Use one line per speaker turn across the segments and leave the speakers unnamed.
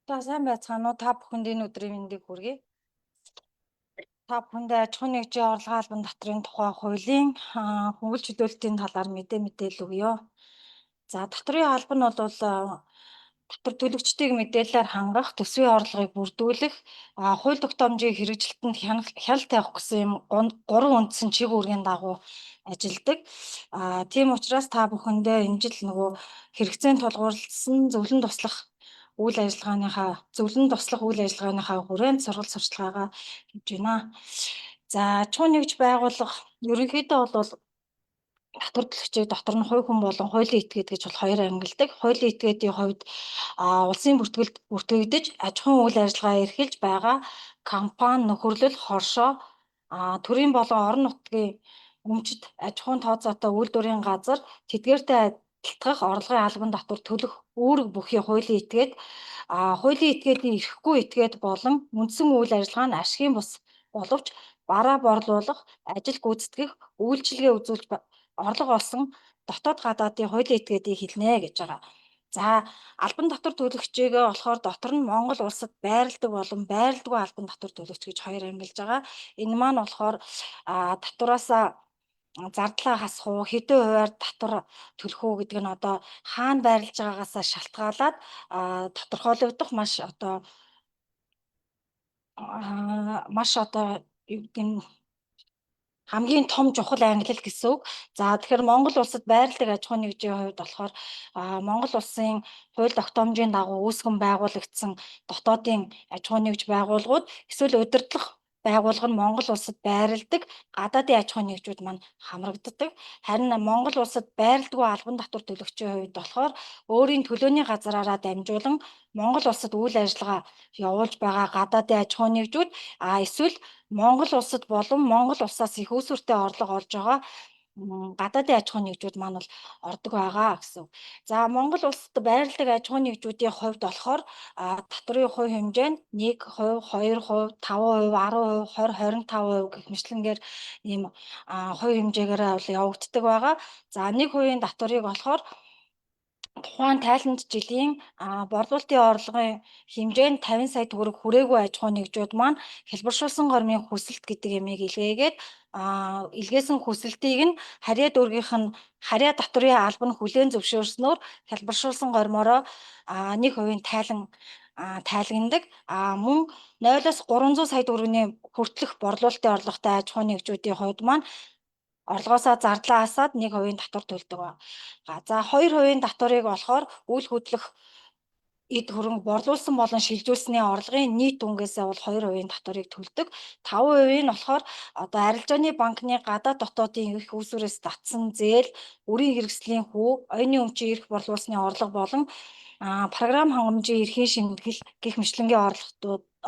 За сайн байцгаана уу? Та бүхэнд энэ өдрийн мэндийг хүргэе. Та бүхэндээ аж ахуйн нэгжийн орлогын албан татврын тухай хуулийн хөнгөлөлт чөлөөлтийн талаар мэдээлэл өгье. За татврын алба нь бол татвар төлөгчдийг мэдээлэлээр хангах, төсвийн орлогыг бүрдүүлэх, хууль тогтоомжийн хэрэгжилтэнд хяналт тавих гэсэн юм гурван үндсэн чиг үүргийн дагуу ажилладаг. Тийм учраас та бүхэндээ энэ жил нөгөө хэрэгцээнд тулгуурласан зөвлөн туслах үйл ажиллагааныхаа хүрээнд сургалт сурчлагаагаа хийж байна. За аж ахуйн нэгж байгууллага ерөнхийдөө бол татвар төлөгчийг дотор нь хувь хүн болон хуулийн этгээд гэж бол хоёр ангилдаг. Хуулийн этгээдийн хувьд улсын бүртгэлд бүртгэгдэж аж ахуйн үйл ажиллагаа эрхэлж байгаа компани, нөхөрлөл, хоршоо, төрийн болон орон нутгийн өмчит аж ахуйн тооцоотой үйлдвэрийн газар тэдгээртэй адилтгах орлогын албан татвар төлөх үүрэг бүхий хуулийн этгээд, хуулийн этгээдийн эрхгүй этгээд болон үндсэн үйл ажиллагаа нь ашигын бус боловч бараа борлуулах, ажил гүйцэтгэх, үйлчилгээ үзүүлж орлого олсон дотоод гадаадын хуулийн этгээдийг хэлнэ гэж байгаа. За албан татвар төлөгчийгээ болохоор дотор нь Монгол улсад байрладаг болон байрладаггүй албан татвар төлөгч гэж хоёр ангилж байгаа. Энэ маань болохоор татвараасаа зардлаа хасах уу, хэдэн хувиар татвар төлөх үү гэдэг нь одоо хаана байрлаж байгаагаасаа шалтгаалаад тодорхойлогдох маш юу гэдэг нь хамгийн том чухал ангилал гэсэн үг. За тэгэхээр Монгол улсад байрладаг аж ахуйн нэгжийн хувьд болохоор Монгол улсын хууль тогтоомжийн дагуу үүсгэн байгуулагдсан дотоодын аж ахуйн нэгж байгууллагууд эсвэл удирдлах байгууллага нь Монгол улсад байрладаг гадаадын аж ахуйн нэгжүүд маань хамрагддаг. Харин Монгол улсад байрладаггүй албан татвар төлөгчийн хувьд болохоор өөрийн төлөөний газраараа дамжуулан Монгол улсад үйл ажиллагаа явуулж байгаа гадаадын аж ахуйн нэгжүүд эсвэл Монгол улсад болон Монгол улсаас их үүсвэртэй орлого олж байгаа гадаадын аж ахуйн нэгжүүд маань бол ордог байгаа гэсэн. За Монгол улсад байрладаг аж ахуйн нэгжүүдийн хувьд болохоор татврын хувь хэмжээ нь 1%, 2%, 5%, 10%, 20, 25% гэх мэтлэнгээр ийм хувь хэмжээгээр явагддаг байгаа. За 1% татварыг болохоор тухайн тайланд жилийн борлуулалтын орлогын хэмжээ нь 50 сая төгрөг хүрээгүй аж ахуйн нэгжүүд маань хэлбэршүүлсэн гормын хүсэлт гэдэг ямиг илгээгээд илгээсэн хүсэлтийг нь харьяа дүүргийнх нь харьяа татврын алба нь хүлээн зөвшөөрснөөр хэлбэршүүлсэн гормороо 1% тайлгнадаг. Мөн 0-оос 300 сая төгрөгийн хүртэлх борлуулалтын орлоготой аж ахуйн нэгжүүдийн хувьд маань орлогоосоо зардлаа хасаад 1% татвар төлдөг ба. За 2% татварыг болохоор үйл хөдлөх эд хөрөнгө борлуулсан болон шилжүүлсний орлогын нийт үнгээсээ бол 2% татварыг төлдөг. 5% нь болохоор одоо арилжааны банкны гадаад дотоодын эрх үүсвэрээс татсан зээл, үрийн хэрэгслийн хүү, оюуны өмчийн эрх борлуулсны орлого болон програм хангамжийн эрхийн шимтгэл гэх мэтлэнгийн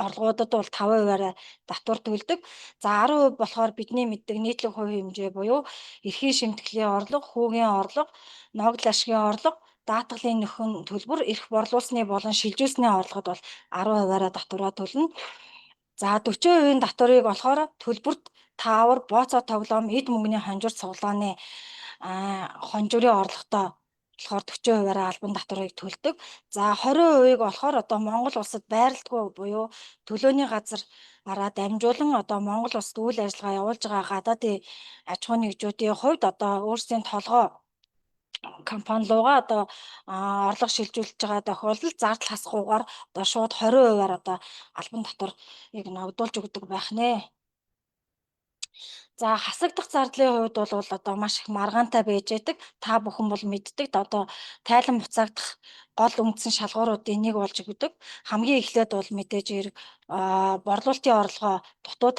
орлогуудад бол 5%-аараа татвар төлдөг. За 10% болохоор бидний мэддэг нийтлэг хувь хэмжээ буюу эрхийн шимтгэлийн орлого, хүүгийн орлого, ногдол ашигын орлого, даатгалын нөхөн төлбөр, эрх борлуулсны болон шилжүүлсний орлогод бол 10%-аараа татвараа төлнө. За 40% татварыг болохоор төлбөрт таавар, бооцоо тоглоом, эд мөнгөний хонжир цуглааны хонжирын орлоготой болохоор 40%-аараа албан татварыг төлдөг. За 20%-ийг болохоор одоо Монгол улсад байрладаггүй буюу төлөөний газараараа дамжуулан одоо Монгол улсад үйл ажиллагаа явуулж байгаа гадаадын аж ахуйн нэгжүүдийн хувьд одоо өөрсдийн толгой компани руугаа одоо орлого шилжүүлж байгаа тохиолдолд зардал хасахгүйгээр одоо шууд 20%-аар одоо албан татварыг ногдуулж өгдөг байх нэ. За хасагдах зардлын хувьд бол одоо маш их маргаантай байж байдаг. Та бүхэн бол мэддэг. Одоо тайлан буцаагдах гол үндсэн шалгууруудын нэг болж өгдөг. Хамгийн эхлээд бол мэдээж хэрэг борлуулалтын орлогоо дутуу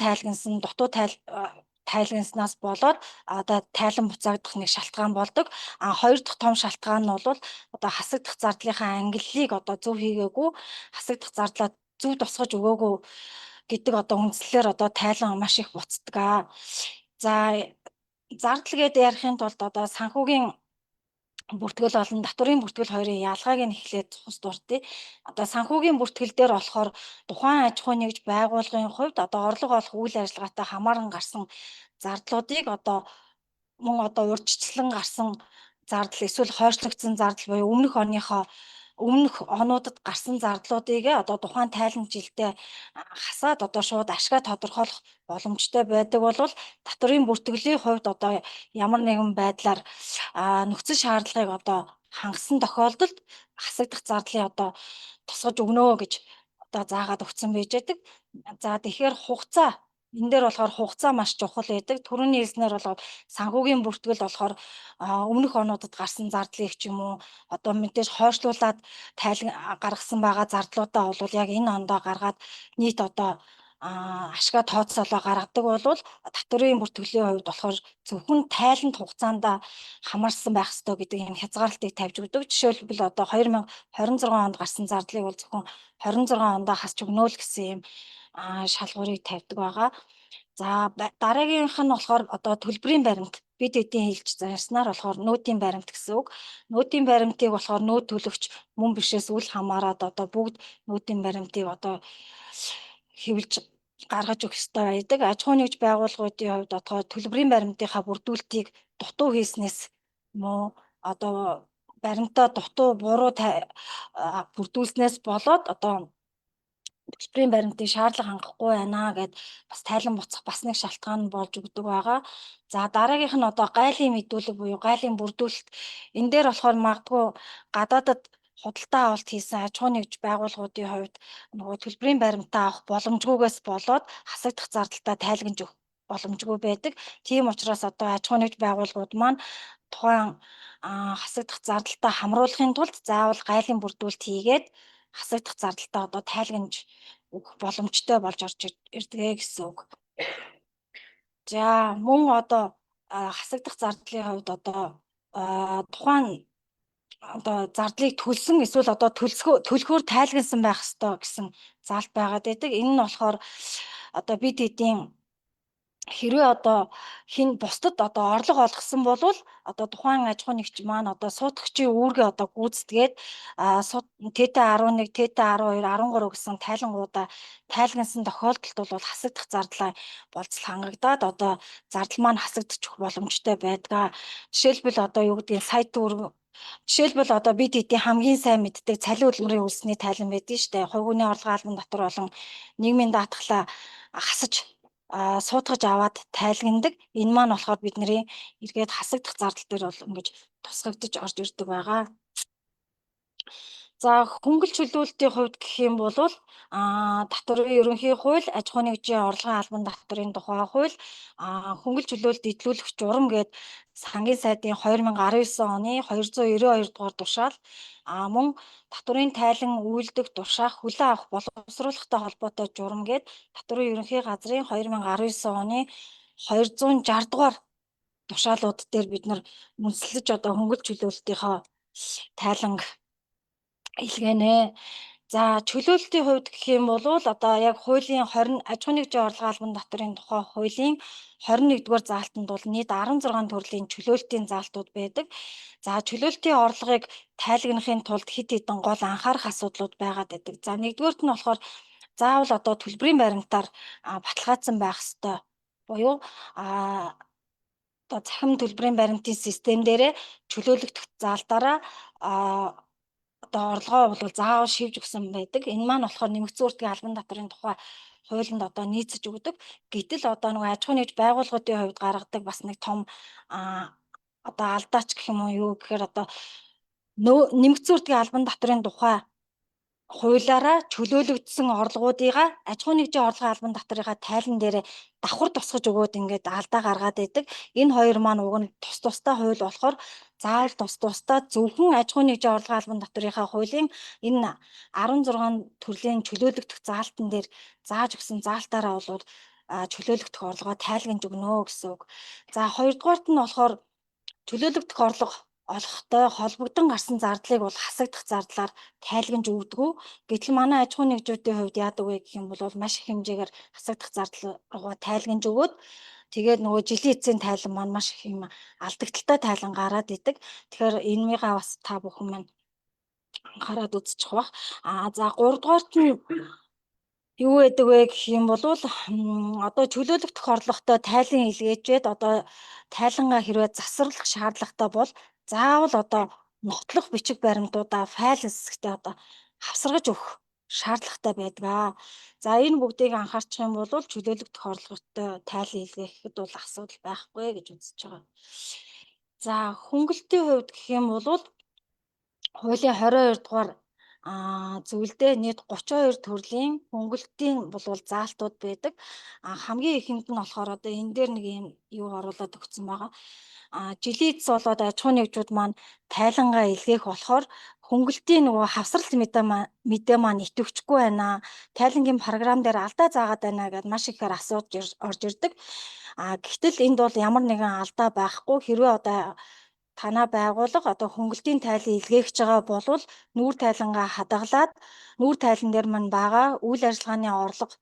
тайлганснаас болоод одоо тайлан буцаагдах нэг шалтгаан болдог. Хоёр дахь том шалтгаан нь бол одоо хасагдах зардлынхаа ангиллыг одоо зөв хийгээгүй, хасагдах зардлаа зөв тусгаж өгөөгүй гэдэг одоо үндслээр одоо тайлан маш их буцдаг. За зардал гэдээ ярихын тулд одоо санхүүгийн бүртгэл болон татврын бүртгэл хоёрын ялгааг нь эхлээд цус дурдъя. Одоо санхүүгийн бүртгэл дээр болохоор тухайн аж ахуйн нэгж байгууллагын хувьд одоо орлого олох үйл ажиллагаатай хамааран гарсан зардлуудыг одоо мөн одоо урьдчилан гарсан зардал эсвэл хойшлогдсон зардал буюу өмнөх оныхоо өмнөх онуудад гарсан зардлуудыг одоо тухайн тайлан жилдээ хасаад одоо шууд ашгаа тодорхойлох боломжтой байдаг бол татврын бүртгэлийн хувьд одоо ямар нэгэн байдлаар нөхцөл шаардлагыг одоо хангасан тохиолдолд хасагдах зардлыг одоо тусгаж өгнө гэж одоо заагаад өгсөн байж байдаг. За тэгэхээр хугацаа энэ дээр болохоор хугацаа маш чухал байдаг. Түрүүний хэлснээр бол санхүүгийн бүртгэл болохоор өмнөх онуудад гарсан зардлыг ч юм уу одоо мэдээж хойшлуулад гаргасан байгаа зардлуудаа бол яг энэ ондоо гаргаад нийт одоо ашгаа тооцоолоо гаргадаг бол татврын бүртгэлийн хувьд болохоор зөвхөн тайланд хугацаанд хамаарсан байх ёстой гэдэг юм хязгаарлалтыг тавьж өгдөг. Жишээлбэл одоо 2026 онд гарсан зардлыг бол зөвхөн 26 ондоо хасч өгнө л гэсэн юм шалгуурыг тавьдаг байгаа. За дараагийнх нь болохоор одоо төлбөрийн баримт бид эдийн хэлж зарснаар болохоор нөөтийн баримт гэсэн үг. Нөөтийн баримтыг болохоор нөөт төлөгч мөн бишээс үл хамааран одоо бүгд нөөтийн баримтыг одоо хэвлж гаргаж өгөх ёстой байдаг. Аж ахуйн нэгж байгууллагуудын хувьд одоо төлбөрийн баримтынхаа бүрдүүлэлтийг дутуу хийснээс мөн одоо баримтаа дутуу буруу бүрдүүлснээс болоод одоо төлбөрийн баримтыг шаардлага хангахгүй байна гэд бас тайлан буцах бас нэг шалтгаан болж өгдөг байгаа. За дараагийнх нь одоо гайлын мэдүүлэг буюу гайлын бүрдүүлэлт. Энэ дээр болохоор магадгүй гадаадад худалдаа авалт хийсэн аж ахуйн нэгж байгууллагуудын хувьд нөгөө төлбөрийн баримтаа авах боломжгүйгээс болоод хасагдах зардалтаа тайлгнаж өгөх боломжгүй байдаг. Тийм учраас одоо аж ахуйн нэгж байгууллагууд маань тухайн хасагдах зардалтаа хамруулахын тулд заавал гайлын бүрдүүлэлт хийгээд хасагдах зардалтаа одоо тайлгнаж өгөх боломжтой болж орж ирдэг гэсэн үг. За мөн одоо хасагдах зардлын хувьд одоо тухайн одоо зардлыг төлсөн эсвэл одоо төлөхөөр тайлгансан байх ёстой гэсэн заалт байгаад байдаг. Энэ нь болохоор одоо бид эдийн хэрвээ одоо хин бусдад одоо орлого олгосон бол одоо тухайн аж ахуйн нэгж маань одоо суудагчийн үүргээ одоо гүйцэтгээд Т11, Т12, 13 гэсэн тайлангуудаа тайлгансан тохиолдолд бол хасагдах зардлаа болцол хангагдаад одоо зардал маань хасагдчих боломжтой байдаг. Жишээлбэл одоо юу гэдгийг жишээлбэл одоо бид эдийн хамгийн сайн мэддэг цалин хөдөлмөрийн үйлсний тайлан байдаг шүү дээ. Хувь хүний орлогын албан татвар болон нийгмийн даатгалаа хасаж суудгаж аваад тайлгнадаг. Энэ маань болохоор бидний эргээд хасагдах зардал дээр бол ингэж тусгагдж орж ирдэг байгаа. За хөнгөлөлт чөлөөлтийн хувьд гэх юм бол татврын ерөнхий хууль, аж ахуйн нэгжийн орлогын албан татврын тухай хууль, хөнгөлөлт чөлөөлөлт идэлүүлэх журам гээд сангийн сайдын 2019 оны 292 дугаар тушаал мөн татврын тайлан үйлдэх туршаах хүлээн авах боловсруулахтай холбоотой журам гээд татврын ерөнхий газрын 2019 оны 260 дугаар тушаалууд дээр бид нар үндэслэж одоо хөнгөлөлт чөлөөлөлтийнхөө тайланг илгээнэ. За чөлөөлтийн хувьд гэх юм бол одоо яг хуулийн аж ахуйн нэгжийн орлогын албан татврын тухай хуулийн 21-р заалтанд бол нийт 16 төрлийн чөлөөлтийн заалтууд байдаг. За чөлөөлтийн орлогыг тайлгнахын тулд хэд хэдэн гол анхаарах асуудлууд байгаад байдаг. За нэгдүгээрт нь болохоор заавал одоо төлбөрийн баримтаар баталгаажсан байх ёстой. Буюу одоо захим төлбөрийн баримтын систем дээрээ чөлөөлөгдөх заалтаараа одоо орлогоо бол заавал шивж өгсөн байдаг. Энэ маань болохоор нэмэгдсэн үртгийн албан татврын тухай хуулинд одоо нийцэж өгдөг. Гэтэл одоо нөгөө аж ахуйн нэгж байгууллагуудын хувьд гаргадаг бас нэг том одоо алдаач гэх юм уу юу гэхээр одоо нэмэгдсэн үртгийн албан татврын тухай хуулиараа чөлөөлөгдсөн орлогуудыгаа аж ахуйн нэгжийн орлогын албан татврынхаа тайлан дээр давхар тусгаж өгөөд ингээд алдаа гаргаад байдаг. Энэ хоёр маань уг нь тус тустай хууль болохоор заавал тус тустай зөвхөн аж ахуйн нэгжийн орлогын албан татврынхаа хуулийн энэ 16 төрлийн чөлөөлөгдөх заалтан дээр зааж өгсөн заалтаараа бол чөлөөлөгдөх орлогоо тайлгнаж өгнө гэсэн үг. За хоёрдугаарт нь болохоор чөлөөлөгдөх орлого олохтой холбогдсон гарсан зардлыг бол хасагдах зардлаар тайлгнаж өгдөг. Гэтэл манай аж ахуйн нэгжүүдийн хувьд яадаг вэ гэх юм бол маш их хэмжээгээр хасагдах зардал руу тайлгнаж өгөөд тэгээд нөгөө жилийн эцсийн тайлан маань маш их юм алдагдaltaй тайлан гараад идэг. Тэгэхээр энийгээ бас та бүхэн маань анхаарал үзчих бах. За 3 дугаарт нь юу гэдэг вэ гэх юм бол одоо чөлөөлөгдөх орлоготой тайлан илгээжээд одоо тайлангаа хэрвээ засварлах шаардлагатай бол заавал одоо нотлох бичиг баримтуудаа файл хэсэгтээ одоо хавсаргаж өгөх шаардлагатай байдаг. За энэ бүгдийг анхаарчих юм бол чөлөөлөх тохиолдолтой тайлан илгээхэд бол асуудал байхгүй гэж үзэж байгаа. За хөнгөлтийн хувьд гэх юм бол хуулийн 22 дугаар зөвлөлдөө нийт 32 төрлийн хөнгөлтийн заалтууд байдаг. Хамгийн ихэнд нь болохоор одоо энэ дээр нэг юм юу оруулаад өгсөн байгаа. Жилийн эцэс болоод аж ахуйн нэгжүүд маань тайлангаа илгээх болохоор хөнгөлтийн нөгөө хавсралт мэдээ маань идэвхжихгүй байна. Тайлангийн програм дээр алдаа заагаад байна гэдээ маш ихээр асуудал орж ирдэг. Гэтэл энд бол ямар нэгэн алдаа байхгүй. Хэрвээ одоо танаа байгууллага одоо хөнгөлтийн тайлан илгээгч байгаа бол нүүр тайлангаа хадгалаад нүүр тайлан дээр маань байгаа үйл ажиллагааны орлого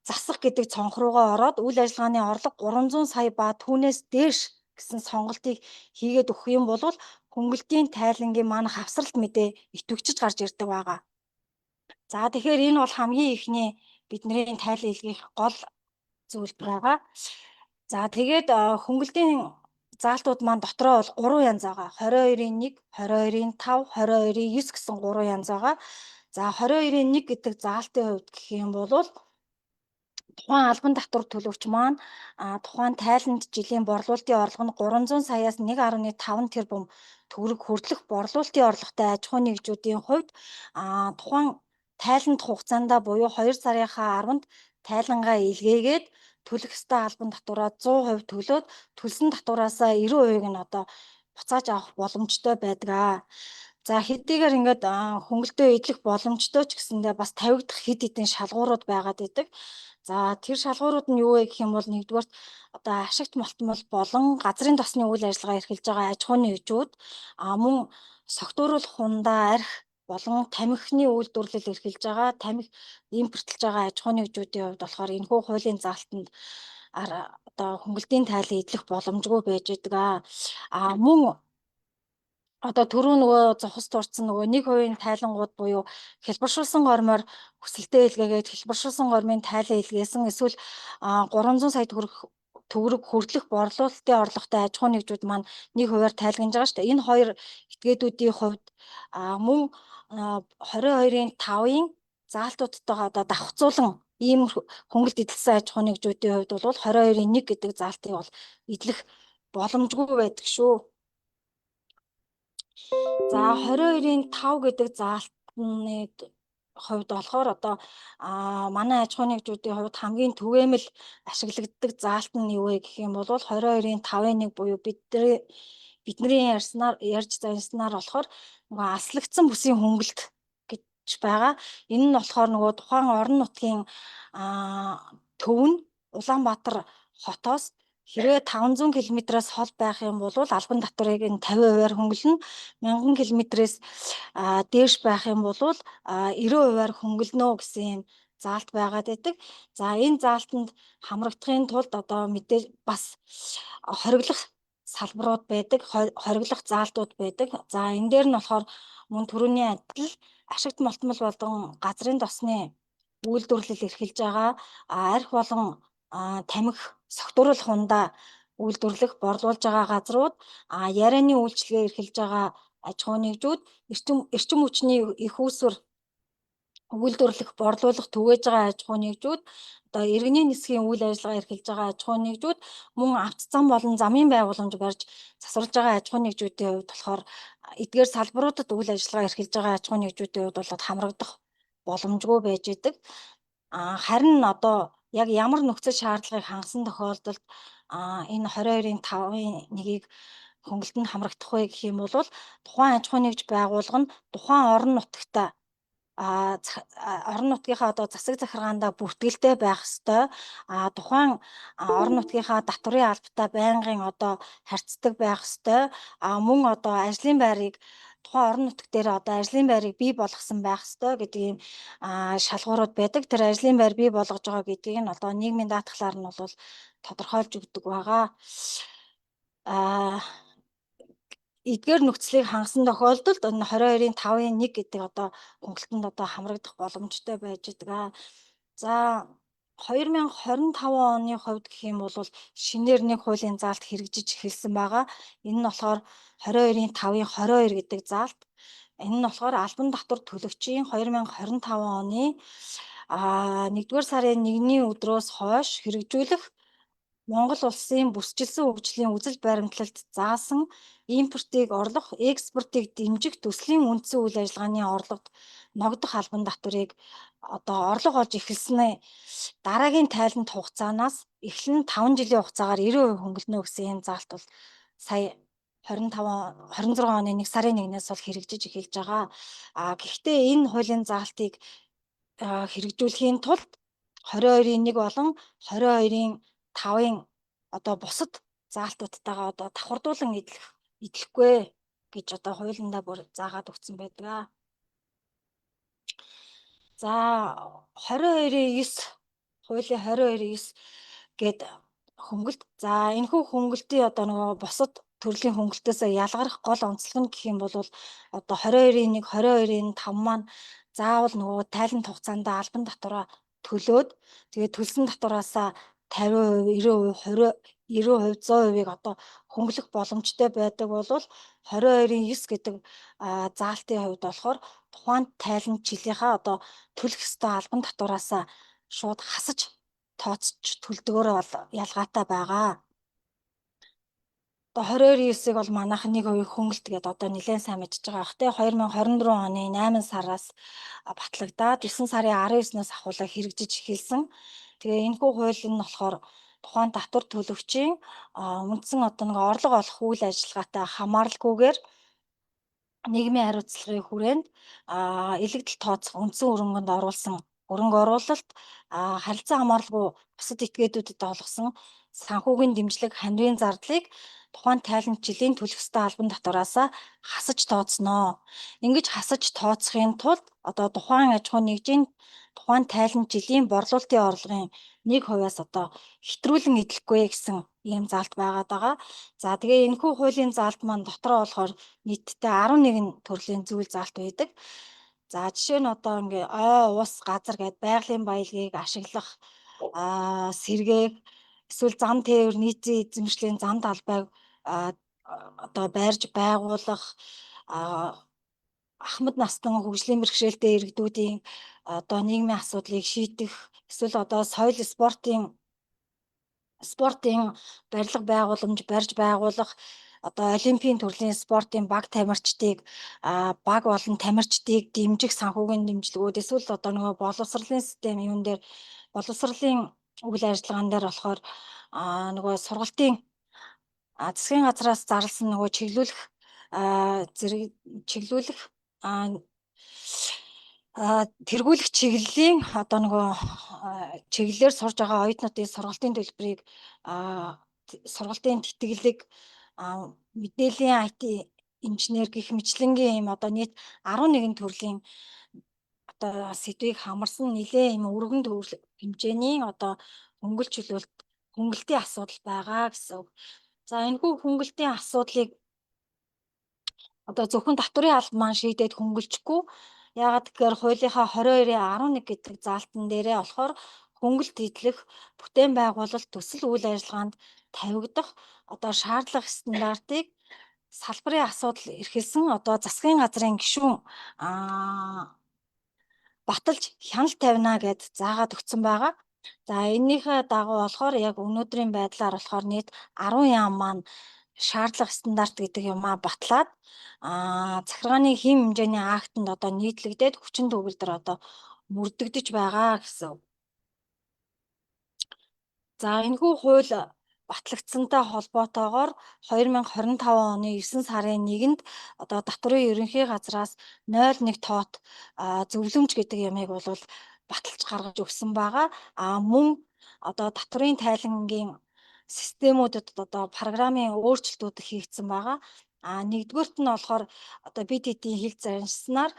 засах гэдэг цонх руугаа ороод үйл ажиллагааны орлого 300 сая ба түүнээс дээш гэсэн сонголтыг хийгээд өгөх юм бол хөнгөлтийн тайлангийн маань хавсралт мэдээ идэвхжиж гарч ирдэг байгаа. За тэгэхээр энэ бол хамгийн ихний бидний тайлан илгээх гол зүйл байгаа. За тэгээд хөнгөлтийн заалтууд маань дотроо бол 3 янз байгаа. 22-ийн 1, 22-ийн 5, 22-ийн 9 гэсэн 3 янз байгаа. За 22-ийн 1 гэдэг заалтын хувьд гэх юм бол тухайн албан татвар төлөгч маань тухайн тайланд жилийн борлуулалтын орлого нь 300 саяас 1.5 тэрбум төгрөг хүртэлх борлуулалтын орлоготой аж ахуйн нэгжүүдийн хувьд тухайн тайланд хугацаанд буюу 2 сарынхаа 10-нд тайлангаа илгээгээд төлөх ёстой албан татвараа 100% төлөөд төлсөн татвараасаа 90% нь одоо буцааж авах боломжтой байдаг. За хэдийгээр ингээд хөнгөлтөө идэх боломжтой ч гэсэндээ бас тавигдах хэд хэдэн шалгуурууд байгаад байдаг. За тэр шалгуурууд нь юу вэ гэх юм бол нэгдүгээр одоо ашигт малтмал болон газрын тосны үйл ажиллагаа эрхэлж байгаа аж ахуйн нэгжүүд мөн согтууруулах хундаа арх болон тамхины үйлдвэрлэл эрхэлж байгаа тамхи импортлж байгаа аж ахуйн нэгжүүдийн хувьд болохоор энэхүү хуулийн заалтанд одоо хөнгөлтийн тайлан идэх боломжгүй байж байгаа. Мөн одоо түрүү нөгөө зохис дурдсан нөгөө 1% тайлангууд буюу хэлбэршүүлсэн гормоор хүсэлтээ илгээгээд хэлбэршүүлсэн гормын тайлан илгээсэн эсвэл 300 сая төгрөг хүртэлх борлуулалтын орлоготой аж ахуйн нэгжүүд маань 1%-аар тайлгнаж байгаа шүү дээ. Энэ хоёр этгээдүүдийн хувьд мөн 22-ийн 5-ын заалтуудтайгаа одоо давхцуулан ийм хөнгөлт идэлсэн аж ахуйн нэгжүүдийн хувьд бол 22-ийн 1 гэдэг заалтыг бол идэх боломжгүй байдаг шүү. За 22-ийн 5 гэдэг заалтны хувьд болохоор одоо манай аж ахуйн нэгжүүдийн хувьд хамгийн түгээмэл ашиглагддаг заалт нь юу вэ гэх юм бол 22-ийн 5-ын 1 буюу бидний ярьж занснаар болохоор нөгөө аслагдсан бүсийн хөнгөлт гэж байгаа. Энэ нь болохоор нөгөө тухайн орон нутгийн төв нь Улаанбаатар хотоос хэрвээ 500 км-аас хол байх юм бол албан татварыг нь 50%-аар хөнгөлнө. 1000 км-ээс дээш байх юм бол 90%-аар хөнгөлнө гэсэн юм заалт байгаад байдаг. За энэ заалтанд хамрагдахын тулд одоо мэдээж бас хориглох салбарууд байдаг, хориглох заалтууд байдаг. За энэ дээр нь болохоор мөн түрүүний адил ашигт малтмал болон газрын тосны үйлдвэрлэл эрхэлж байгаа арх болон тамхи согтууруулах хундаа үйлдвэрлэх борлуулж байгаа газрууд ярианы үйлчилгээ эрхэлж байгаа аж ахуйн нэгжүүд эрчим хүчний их үүсвэр үйлдвэрлэх борлуулах түгээж байгаа аж ахуйн нэгжүүд одоо иргэний нисхийн үйл ажиллагаа эрхэлж байгаа аж ахуйн нэгжүүд мөн авто зам болон замын байгууламж барьж засварлаж байгаа аж ахуйн нэгжүүдийн хувьд болохоор эдгээр салбаруудад үйл ажиллагаа эрхэлж байгаа аж ахуйн нэгжүүдийн хувьд бол хамрагдах боломжгүй байж идэг. Харин одоо яг ямар нөхцөл шаардлагыг хангасан тохиолдолд энэ 22-ийн 5-ын 1-ийг хөнгөлтөнд хамрагдах вэ гэх юм бол тухайн аж ахуйн нэгж байгууллага нь тухайн орон нутагта орон нутгийнхаа одоо засаг захиргаандаа бүртгэлтэй байх ёстой. Тухайн орон нутгийнхаа татврын албатай байнгын одоо харьцдаг байх ёстой. Мөн одоо ажлын байрыг тухайн орон нутаг дээр одоо ажлын байрыг бий болгосон байх ёстой гэдэг ийм шалгуурууд байдаг. Тэр ажлын байр бий болгож байгаа гэдгийг нь одоо нийгмийн даатгалаар нь бол тодорхойлж өгдөг байгаа. Эдгээр нөхцөлийг хангасан тохиолдолд 22-ийн 5-ын 1 гэдэг одоо хөнгөлтөнд одоо хамрагдах боломжтой байж байгаа. За 2025 оны хувьд гэх юм бол шинээр нэг хуулийн заалт хэрэгжиж эхэлсэн байгаа. Энэ нь болохоор 22-ийн 5-ын 22 гэдэг заалт. Энэ нь болохоор албан татвар төлөгчийн 2025 оны 1-р сарын 1-ний өдрөөс хойш хэрэгжүүлэх Монгол улсын бүсчилсэн хөгжлийн үзэл баримтлалд заасан импортыг орлох, экспортыг дэмжих төслийн үндсэн үйл ажиллагааны орлогод ногдох албан татварыг орлого олж эхэлснээ дараагийн тайлант хугацаанаас эхлэн 5 жилийн хугацаагаар 90% хөнгөлнө гэсэн энэ заалт бол сая 26 оны 1 сарын 1-ээс бол хэрэгжиж эхэлж байгаа. Гэхдээ энэ хуулийн заалтыг хэрэгжүүлэхийн тулд 22-ийн 1 болон 22-ийн 5-ын бусад заалтуудтайгаа давхардуулан эдлэхгүй гэж хуулиндаа бүр заагаад өгсөн байдаг. За 22-ийн 9 хуулийн 22-ийн 9 гээд хөнгөлт. За энэхүү хөнгөлтийн нөгөө бусад төрлийн хөнгөлтөөс ялгарах гол онцлог нь гэх юм бол 22-ийн 1, 22-ийн 5 маань заавал нөгөө тайлант хугацаанд албан татвараа төлөөд тэгээд төлсөн татвараасаа 50%, 90%, 100%-ийг хөнгөлөх боломжтой байдаг бол 22-ийн 9 гэдэг заалтын хувьд болохоор тухайн тайлант жилийнхаа төлөх ёстой албан татвараасаа шууд хасаж тооцож төлдгөөрөө бол ялгаатай байгаа. 22-ийн 9-ийг бол манайх 1% хөнгөлт гэдэг нэлээд сайн мэдж байгаа бах те 2024 оны 8 сараас батлагдаад 9 сарын 19-нээс ахуулаад хэрэгжиж эхэлсэн. Тэгээ энэхүү хууль нь болохоор тухайн татвар төлөгчийн үндсэн нэг орлого олох үйл ажиллагаатай хамааралгүйгээр нийгмийн хариуцлагын хүрээнд элэгдэл тооцох үндсэн өрөнгөнд оруулсан өрөнгө оруулалт харилцан хамааралгүй бусад этгээдүүдэд олгосон санхүүгийн дэмжлэг хандивын зардлыг тухайн тайлант жилийн төлөх ёстой албан татвараасаа хасаж тооцноо. Ингэж хасаж тооцохын тулд тухайн аж ахуйн нэгжийн тухайн тайлант жилийн борлуулалтын орлогын 1%-аас хэтрүүлэн эдлэхгүй гэсэн ийм заалт байгаад байгаа. За тэгээ энэхүү хуулийн заалт маань дотроо болохоор нийтдээ 11 төрлийн зүйл заалт байдаг. За жишээ нь ингээ ой, ус, газар гээд байгалийн баялагийг ашиглах сэргээх эсвэл зам тээвэр нийтийн эзэмшлийн зам талбайг байрж байгуулах ахмад настан хөгжлийн бэрхшээлтэй иргэдүүдийн нийгмийн асуудлыг шийдэх эсвэл соёл спортын барилга байгууламж барьж байгуулах олимпийн төрлийн спортын баг тамирчдыг баг болон тамирчдыг дэмжих санхүүгийн дэмжлэгүүд эсвэл нөгөө боловсролын систем юун дээр боловсролын үйл ажиллагаан дээр болохоор нөгөө сургалтын засгийн газраас зарласан нөгөө чиглүүлэх тэргүүлэх чиглэлийн нөгөө чиглэлээр сурж байгаа оюутнуудын сургалтын төлбөрийг сургалтын тэтгэлэг мэдээллийн IT инженер гэх мэтлэнгийн ийм нийт 11 төрлийн сэдвийг хамарсан нэлээд ийм өргөн хэмжээний хөнгөлтийн асуудал байгаа гэсэн үг. За энэхүү хөнгөлтийн асуудлыг зөвхөн татварын алба маань шийдээд хөнгөлчихгүй. Яагаад гэхээр хуулийнхаа 22-ийн 11 гэдэг заалтан дээрээ болохоор хөнгөлт эдлэх, бүтээн байгуулалт, төсөл үйл ажиллагаанд тавигдах шаардлага стандартыг салбарын асуудал эрхэлсэн засгийн газрын гишүүн баталж хяналт тавина гэд заагаад өгсөн байгаа. За энэнийхээ дагуу болохоор яг өнөөдрийн байдлаар болохоор нийт 10 яам маань шаардлага стандарт гэдэг юмаа батлаад захиргааны хэм хэмжээний актанд нийтлэгдээд хүчин төгөлдөр мөрдөгдөж байгаа гэсэн. За энэхүү хууль батлагдсантай холбоотойгоор 2025 оны 9 сарын 1-нд татварын ерөнхий газраас 01 тоот зөвлөмж гэдэг ямыг бол баталж гаргаж өгсөн байгаа. Мөн татварын тайлангийн системүүдэд программын өөрчлөлтүүд хийгдсэн байгаа. Нэгдүгээрт нь болохоор бид хэдийн хэлж заншсанаар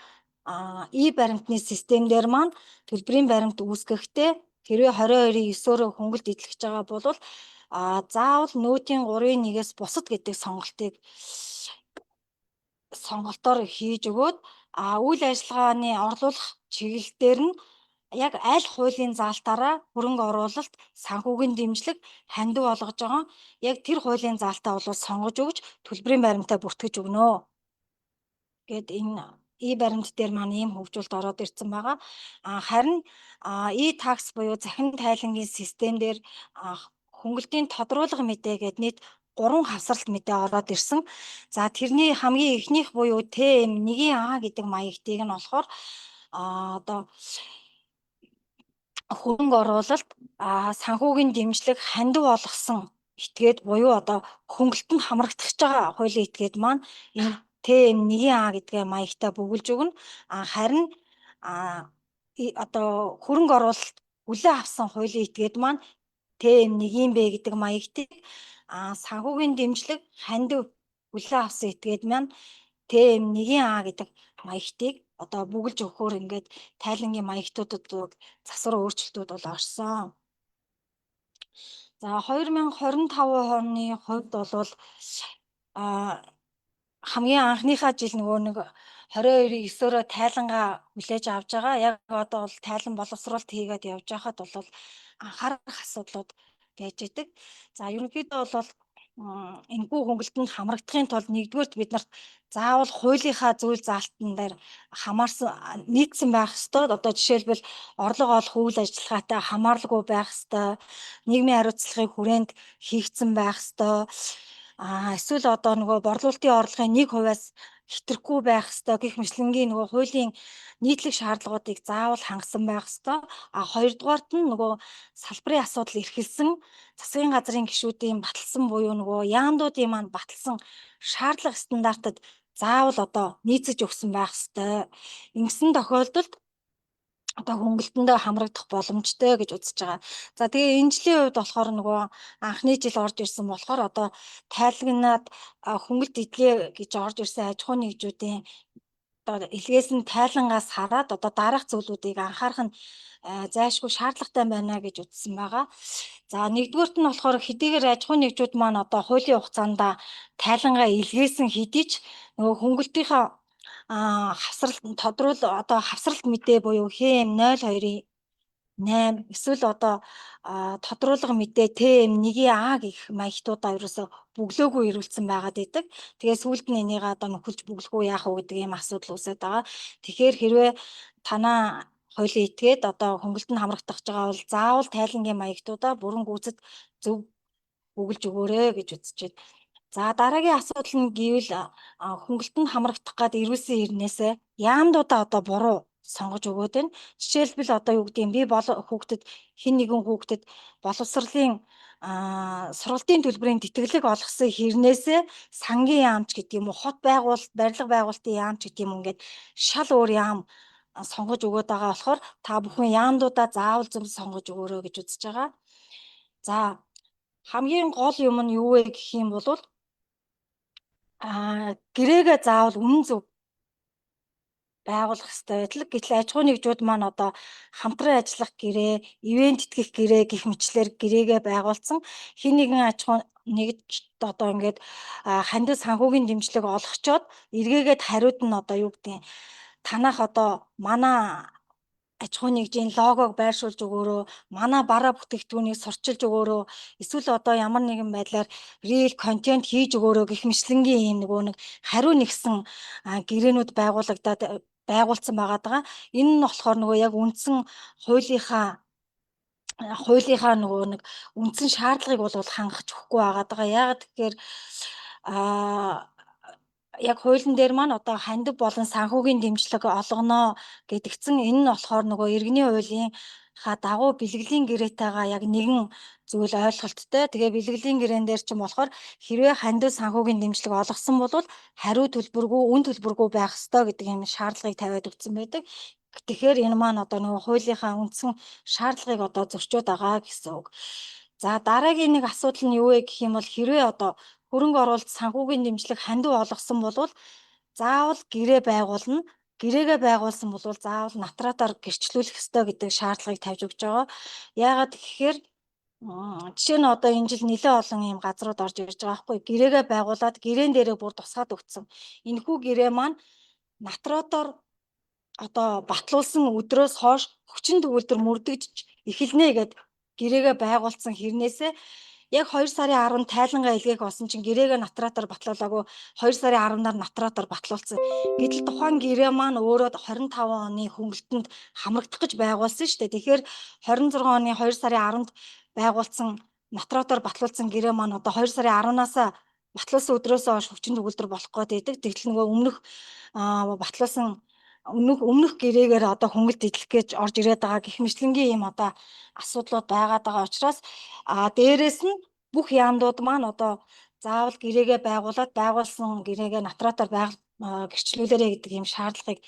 баримтны систем дээр маань төлбөрийн баримт үүсгэхдээ хэрвээ 22-ийн 9-өөр хөнгөлт эдлэж байгаа бол заавал нөөтийн 3-1-ээс бусад гэдэг сонголтоор хийж өгөөд үйл ажиллагааны орлуулах чиглэлээр нь яг аль хуулийн заалтаараа хөрөнгө оруулалт, санхүүгийн дэмжлэг, хандив болгож байгаа. Яг тэр хуулийн заалтаа бол сонгож өгч төлбөрийн баримтаа бүртгэж өгнө гэд энэ баримт дээр маань ийм хөгжүүлэлт ороод ирсэн байгаа. Харин такс буюу захин тайлангийн систем дээр хөнгөлтийн тодруулга мэдээ гэд нийт 3 хавсралт мэдээ ороод ирсэн. За тэрний хамгийн эхнийх буюу TM1А гэдэг маягтыг нь болохоор одоо хөрөнгө оруулалт, санхүүгийн дэмжлэг, хандив болгосон этгээд буюу одоо хөнгөлтөнд хамрагдах байгаа хуулийн этгээд маань энэ TM1А гэдгээ маягтаа бөглөж өгнө. Харин одоо хөрөнгө оруулалт хүлээн авсан хуулийн этгээд маань TM1Б гэдэг маягтыг, санхүүгийн дэмжлэг, хандив хүлээн авсан этгээд маань TM1А гэдэг маягтыг одоо бүгэлж өгөхөөр ингээд тайлангийн маягтуудад засвар өөрчлөлтүүд бол орсон. За 2025 оны хувьд бол хамгийн анхныхаа жил нөгөө нэг 22-ыг 9-өрөө тайлангаа хүлээж авч байгаа. Яг одоо бол тайлан боловсруулалт хийгээд явж байхад бол анхаарах асуудлууд байж идэг. За ерөнхийдөө бол энэхүү хөнгөлтөнд хамрагдахын тулд нэгдүгээрт бид нарт заавал хуулийнхаа зүйл заалтан дээр хамаарсан нийцсэн байх ёстой. Одоо жишээлбэл орлого олох үйл ажиллагаатай хамааралгүй байх ёстой. Нийгмийн хариуцлагын хүрээнд хийгдсэн байх ёстой. Эсвэл одоо нөгөө борлуулалтын орлогын 1%-аас хэтрэхгүй байх ёстой гэх мэтлэнгийн нөгөө хуулийн нийтлэг шаардлагуудыг заавал хангасан байх ёстой. Хоёрдугаарт нь нөгөө салбарын асуудал эрхэлсэн засгийн газрын гишүүдийн баталсан буюу нөгөө яамдуудын маань баталсан шаардлага стандартад заавал одоо нийцэж өгсөн байх ёстой. Ингэсэн тохиолдолд одоо хөнгөлтөндөө хамрагдах боломжтой гэж үзэж байгаа. За тэгээ энэ жилийн хувьд болохоор нөгөө анхны жил орж ирсэн болохоор одоо тайлагнаад хөнгөлт эдлээ гэж орж ирсэн аж ахуйн нэгжүүдийн одоо илгээс нь тайлангаас хараад одоо дараах зүйлүүдийг анхаарах нь зайлшгүй шаардлагатай байна гэж үзсэн байгаа. За нэгдүгээрт нь болохоор хэдийгээр аж ахуйн нэгжүүд маань одоо хуулийн хугацаанд тайлангаа илгээсэн хэдий ч нөгөө хөнгөлтийнхаа хавсралт мэдээ буюу HM 02-8 эсвэл одоо тодруулга мэдээ TM1А гэх маягтуудаа ерөөсө бөглөөгүй ирүүлсэн байгаад идэг. Тэгээ сүүлд нь энийг одоо нөхөлж бөглөх үү яах вэ гэдэг ийм асуудал үүсээд байгаа. Тэгэхээр хэрвээ танаа хуулийн этгээд одоо хөнгөлтөнд хамрагдах байгаа бол заавал тайлангийн маягтуудаа бүрэн гүйцэд зөв бөглөж өгөөрэй гэж үзэж байна. За дараагийн асуудал нь гэвэл хөнгөлтөнд хамрагдах гад ирүүлсэн хэрнээсээ яамдуудаа одоо буруу сонгож өгөөд байна. Жишээлбэл одоо юу гэдэг юм би хүүхдэд хэн нэгэн хүүхдэд боловсролын сургалтын төлбөрийн тэтгэлэг олгосон хэрнээсээ сангийн яамч гэдэг юм уу, хот байгуулалт, барилга байгуулалтын яамч гэдэг юм ингээд шал өөр яам сонгож өгөөд байгаа болохоор та бүхэн яамдуудаа заавал зөв сонгож өгөөрэй гэж үзэж байгаа. За хамгийн гол юм нь юу вэ гэх юм бол гэрээгээ заавал үнэн зөв байгуулах хэрэгтэй байдаг. Гэтэл аж ахуйн нэгжүүд маань одоо хамтран ажиллах гэрээ, ивент итгэх гэрээ гэх мэтлэр гэрээгээ байгуулсан. Хэн нэгэн аж ахуйн нэгж одоо ингээд хандив санхүүгийн дэмжлэг олгочоод эргээгээд хариуд нь одоо юу гэдэг танах одоо манай аж ахуйн нэгжийн логог байршуулж өгөөрөө, манай бараа бүтээгдэхүүнийг сурчилж өгөөрөө, эсвэл одоо ямар нэгэн байдлаар рил контент хийж өгөөрөө гэх мэтлэнгийн ийм нөгөө нэг хариу нэгсэн гэрээнүүд байгуулсан байгаа даа. Энэ нь болохоор нөгөө яг үндсэн хуулийнхаа нөгөө нэг үндсэн шаардлагыг бол хангах өгөхгүй байгаа даа. Яагаад гэхээр яг хуулийн дээр маань одоо хандив болон санхүүгийн дэмжлэг олгоно гэдгцэн энэ нь болохоор нөгөө иргэний хуулийнхаа дагуу бэлгэлийн гэрээтэйгээ яг нэгэн зүйл ойлголттой. Тэгээ бэлгэлийн гэрээн дээр ч юм болохоор хэрвээ хандив санхүүгийн дэмжлэг олгосон бол хариу төлбөргүй, үн төлбөргүй байх ёстой гэдэг юм шаардлагыг тавиад өгсөн байдаг. Тэгэхээр энэ маань одоо нөгөө хуулийнхаа үндсэн шаардлагыг одоо зөрчөөд байгаа гэсэн үг. За дараагийн нэг асуудал нь юу вэ гэх юм бол хэрвээ одоо хөрөнгө оруулалт санхүүгийн дэмжлэг хандив олгосон бол заавал гэрээ байгуулна. Гэрээгээ байгуулсан бол заавал натраатаар гэрчлүүлэх ёстой гэдэг шаардлагыг тавьж өгч байгаа. Яагаад гэхээр жишээ нь одоо энэ жил нэлээд олон ийм газрууд орж ирж байгаа байхгүй. Гэрээгээ байгуулад гэрээн дээрээ бүр тусгаад өгсөн. Энэхүү гэрээ маань натраатаар одоо батлуулсан өдрөөс хойш хүчин төгөлдөр мөрдөгдөж эхэлнэ гэд гэрээгээ байгуулсан хэрнээсээ яг 2 сарын 10 тайлангаа илгээх болсон чинь гэрээгээ натратаар батлуулаагүй 2 сарын 10-наар натратаар батлуулсан. Гэтэл тухайн гэрээ маань өөрөө 25 оны хөнгөлтөнд хамрагдах гэж байгуулсан шүү дээ. Тэгэхээр 26 оны 2 сарын 10-нд байгуулсан натратаар батлуулсан гэрээ маань одоо 2 сарын 10-наас батлуулсан өдрөөс хойш хүчин төгөлдөр болох гээд байдаг. Тэгтэл нөгөө өмнөх батлуулсан өмнөх гэрээгээр одоо хөнгөлт идэх гэж орж ирээд байгаа гэх мэтлэнгийн ийм одоо асуудлууд байгаад байгаа учраас дээрэс нь бүх яамдууд маань одоо заавал гэрээгээ байгуулсан гэрээгээ натратаар гэрчлүүлээрэ гэдэг ийм шаардлагыг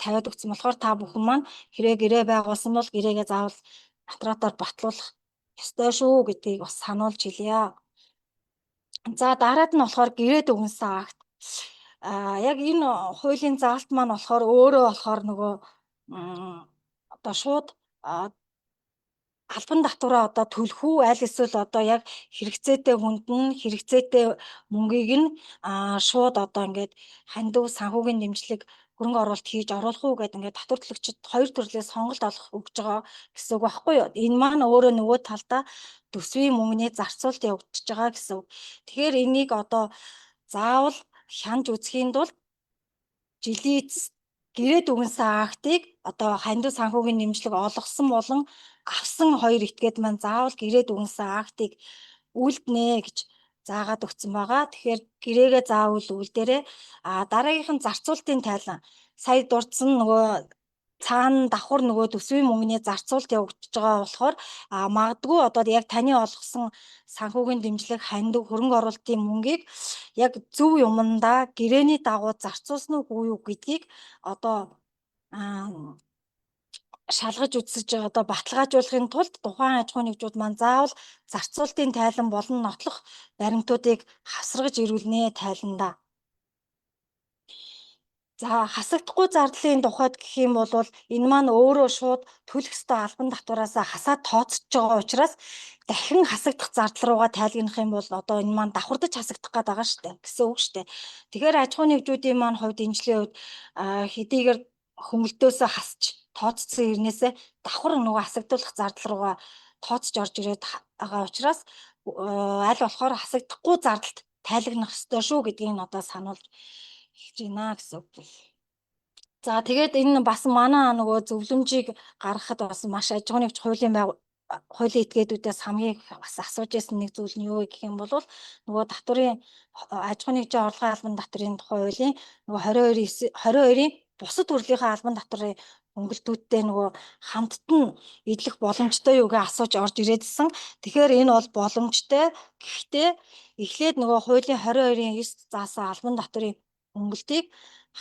тавиад өгсөн болохоор та бүхэн маань хэрэг гэрээ байгуулсан бол гэрээгээ заавал натратаар батлуулах ёстой шүү гэдгийг бас сануулж хэлье. За дараад нь болохоор гэрээд өгнсөн акт. Яг энэ хуулийн заалт маань болохоор өөрөө болохоор нөгөө одоо шууд албан татвараа одоо төлөх үү аль эсвэл одоо яг хэрэгцээтэй хүнд нь хэрэгцээтэй мөнгийг нь шууд одоо ингээд хандив санхүүгийн дэмжлэг хөрөнгө оруулалт хийж оруулах уу гэдэг ингээд татвар төлөгчид хоёр төрлөөс сонголт олох өгж байгаа гэсэн үг байхгүй юу? Энэ маань өөрөө нөгөө талдаа төсвийн мөнгөний зарцуулалт явагдаж байгаа гэсэн үг. Тэгэхээр энийг одоо заавал хянж үзэхийн тулд жилийн эцэст гэрээд өгнсөн актыг одоо хандив санхүүгийн дэмжлэг олгосон болон авсан хоёр этгээд маань заавал гэрээд өгнсөн актыг үлднэ гэж заагаад өгсөн байгаа. Тэгэхээр гэрээгээ заавал үлдээрээ дараагийнх нь зарцуулалтын тайлан сая дурдсан нөгөө цаана давхар нөгөө төсвийн мөнгөний зарцуулалт явагдаж байгаа болохоор магадгүй одоо яг таны олгосон санхүүгийн дэмжлэг хандив хөрөнгө оруулалтын мөнгийг яг зөв юмдаа гэрээний дагуу зарцуулсан уу үгүй юу гэдгийг одоо шалгаж үзэж одоо баталгаажуулахын тулд тухайн аж ахуйн нэгжүүд маань заавал зарцуулалтын тайлан болон нотлох баримтуудыг хавсаргаж ирүүлнэ тайландаа. За хасагдахгүй зардлын тухайд гэх юм бол энэ маань өөрөө шууд төлөх ёстой албан татвараас хасаад тооцож байгаа учраас дахин хасагдах зардал руугаа тайлгнах юм бол одоо энэ маань давхардаж хасагдах гээд байгаа шүү дээ гэсэн үг шүү дээ. Тэгэхээр аж ахуйн нэгжүүдийн маань хувьд дэмжлэгийн хувьд хэдийгээр хөнгөлтөөсөө хасч тооцсон хэрнээсээ давхар нөгөө хасагдуулах зардал руугаа тооцож орж ирээд байгаа учраас аль болохоор хасагдахгүй зардалд тайлгнах ёстой шүү гэдгийг нь одоо сануулж хэлж байна гэсэн үг. За тэгээд энэ бас манай нөгөө зөвлөмжийг гаргахад бас маш аж ахуйн нэгж хуулийн этгээдүүдээс хамгийн бас асууж байсан нэг зүйл нь юу гэх юм бол нөгөө татварын аж ахуйн нэгжийн орлогын албан татварын тухай хуулийн нөгөө 22-ийн бусад төрлийнхээ албан татварын хөнгөлтүүдтэй нөгөө хамтд нь идэх боломжтой юу гэж асууж орж ирээдсэн. Тэгэхээр энэ бол боломжтой. Гэхдээ эхлээд нөгөө хуулийн 22-ийн 9 заасан албан татварын хөнгөлтийг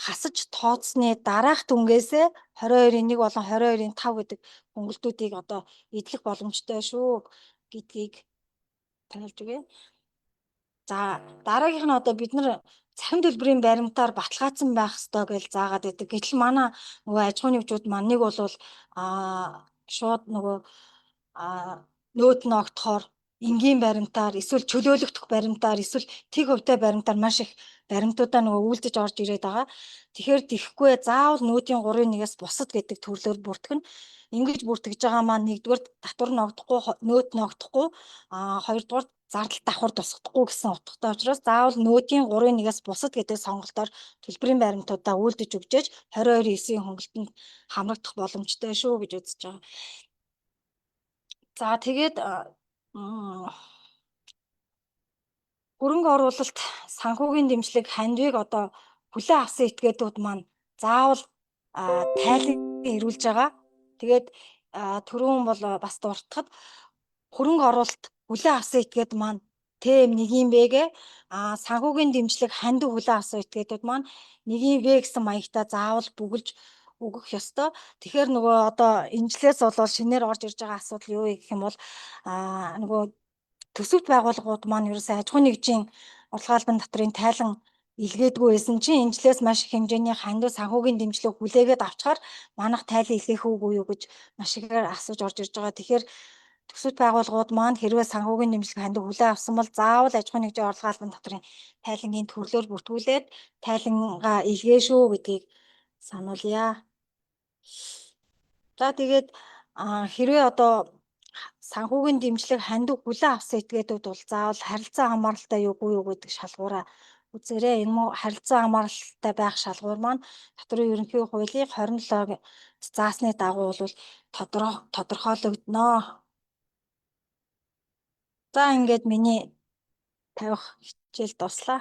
хасаж тооцсны дараах дүнгээсээ 22-ийн 1 болон 22-ийн 5 гэдэг хөнгөлтүүдийг одоо идэх боломжтой шүү гэдгийг танилж өгье. За дараагийнх нь одоо бид нар цахим төлбөрийн баримтаар баталгаажсан байх ёстой гэж заагаад байдаг. Гэтэл манай нөгөө аж ахуйн нэгжүүд маань нэг бол шууд нөгөө нөөт нь огтхоор энгийн баримтаар эсвэл чөлөөлөгдөх баримтаар эсвэл тэг хувьтай баримтаар маш их баримтуудаа нөгөө үйлдэж орж ирээд байгаа. Тэгэхээр тийхгүй заавал нөөтийн 3-1-ээс бусад гэдэг төрлөөр бүртгэн. Ингэж бүртгэж байгаа маань нэгдүгээр татвар ногдохгүй, нөөт ногдохгүй, хоёрдугаар зардал давхар тусахдаггүй гэсэн утгатай учраас заавал нөөтийн 3-1-ээс бусад гэдэг сонголтоор төлбөрийн баримтуудаа үйлдэж өгчээж 22-9-ийн хөнгөлтөнд хамрагдах боломжтой шүү гэж үзэж байгаа. За тэгээд хөрөнгө оруулалт санхүүгийн дэмжлэг хандивыг одоо хүлээн авсан этгээдүүд маань заавал тайлан ирүүлж байгаа. Тэгээд түрүүн бол бас дуртахад хөрөнгө оруулалт хүлээн авсан этгээд маань тэм нэг юм бэгээ санхүүгийн дэмжлэг хандив хүлээн авсан этгээдүүд маань нэг юм бэ гэсэн маягтаа заавал бүгэлж өгөх ёстой. Тэгэхээр нөгөө одоо энэжлээс болол шинээр орж ирж байгаа асуудал юу гэх юм бол нөгөө төсөвт байгууллагууд маань ерөөсөө аж ахуйн нэгжийн орлогын албан татврын тайлан илгээдгүй байсан чинь энэжлээс маш их хэмжээний хандив санхүүгийн дэмжлэг хүлээгээд авчаар манайх тайлан илгээх үгүй юу гэж маш ихээр асууж орж ирж байгаа. Тэгэхээр төсөвт байгууллагууд маань хэрвээ санхүүгийн дэмжлэг хандив хүлээн авсан бол заавал аж ахуйн нэгжийн орлогын албан татврын тайлангийн төрлөөр бүртгүүлээд тайлангаа илгээ шүү гэдгийг сануулъя. За тэгээд хэрвээ одоо санхүүгийн дэмжлэг хандив хүлээн авсан этгээдүүд бол заавал харилцаа хамааралтай юу үгүй юу гэдэг шалгуураа үзээрэй. Энэ муу харилцаа хамааралтай байх шалгуур маань татврын ерөнхий хуулийн 27-г заасны дагуу бол тодорхойлогдно. За ингээд миний тавих хичээл дуслаа.